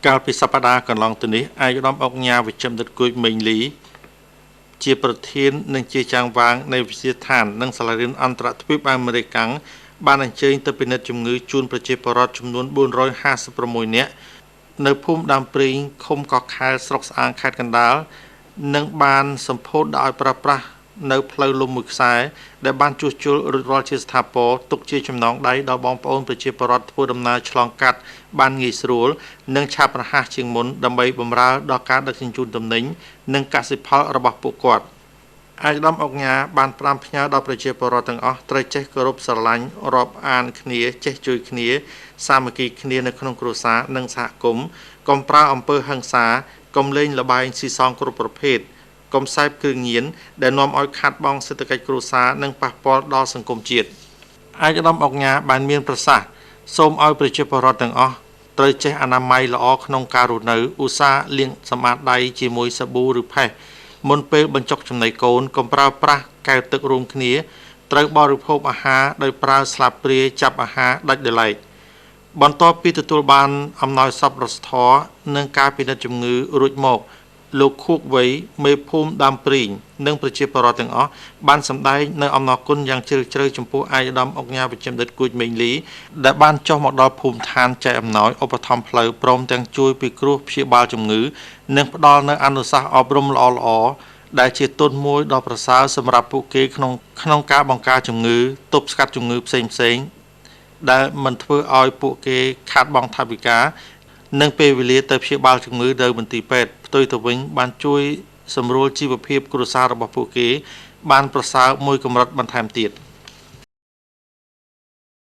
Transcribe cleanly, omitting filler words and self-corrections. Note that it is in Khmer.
កាលពីសប្តាហ៍កន្លងទៅនេះឯកឧត្តមអុកញ៉ាវិជ្ជបណ្ឌិតគួយមេងលីជាប្រធាននិងជាចាងវាងនៃវិទ្យាស្ថាននិងសាលារៀនអន្តរទ្វីបអាមេរិកបានអញ្ជើញទៅពិនិត្យជំងឺជូនប្រជាពលរដ្ឋចំនួន456នាក់នៅភូមិដើមព្រីងឃុំកោះខែលស្រុកស្អាងខេត្តកណ្ដាលនិងបានសម្ពោធដោយប្រើប្រាស់នៅផ្លូវលំមួយខ្សែដែលបានជួសជុលរួចរាល់ជាស្ថាពរទុកជាចំណងដៃដល់បងប្អូនប្រជាពលរដ្ឋធ្វើដំណើរឆ្លងកាត់បានងាយស្រួលនិងឆាប់រហ័សជាងមុនដើម្បីបម្រើដល់ការដឹកជញ្ជូនទំនិញនិងកសិផលរបស់ពួកគាត់ឯកឧត្តមអុកញ៉ាបានប្រាំផ្ញើដល់ប្រជាពលរដ្ឋទាំងអស់ត្រូវចេះគោរពស្រឡាញ់រាប់អានគ្នាចេះជួយគ្នាសាមគ្គីគ្នានៅក្នុងគ្រួសារនិងសហគមន៍កុំប្រើអំពើហិង្សាកុំលេងល្បែងស៊ីសងគ្រប់ប្រភេទកុំសេពគ្រឿងញៀនដែលនាំឲ្យខាតបង់សេដ្ឋកិច្ចគ្រួសារនិងប៉ះពាល់ដល់សង្គមជាតិឯកឧត្តមអុកញ៉ាបានមានប្រសាសន៍សូមឲ្យប្រជាពលរដ្ឋទាំងអស់ត្រូវចេះអនាម័យល្អក្នុងការរស់នៅឧស្សាហ៍លាងសម្អាតដៃជាមួយសាប៊ូឬផេះមុនពេលបញ្ចុកចំណីកូនកុំប្រើប្រាស់កែវទឹករួមគ្នាត្រូវបរិភោគអាហារដោយប្រើស្លាបព្រាចាប់អាហារដាច់ដោយឡែកបន្ទាប់ពីទទួលបានអំណោយសប្បុរសធម៌និងការពិនិត្យជំងឺរួចមកលោកខួកវ័យមេភូមិដើមព្រីងនិងប្រជាពលរដ្ឋទាំងអស់បានសម្ដែងនៅអំណរគុណយ៉ាងជ្រាលជ្រៅចំពោះឯកឧត្តមអុកញ៉ាវិជ្ជបណ្ឌិតគួយមេងលីដែលបានចុះមកដល់ភូមិឋានចែកអំណោយឧបត្ថម្ភផ្លូវព្រមទាំងជួយពិគ្រោះព្យាបាលជំងឺនិងផ្ដល់នូវអនុសាសន៍អប់រំល្អៗដែលជាទុនមួយដ៏ប្រសើរសម្រាប់ពួកគេក្នុងការបង្ការជំងឺទប់ស្កាត់ជំងឺផ្សេងៗដែលមិនធ្វើឲ្យពួកគេខាតបង់ថវិកានិងពេលវេលាទៅព្យាបាលជំងឺនៅមន្ទីរពេទ្យផ្ទុយទៅវិញបានជួយសម្រួលជីវភាពគ្រួសាររបស់ពួកគេបានប្រសើរមួយកម្រិតបន្ថែមទៀត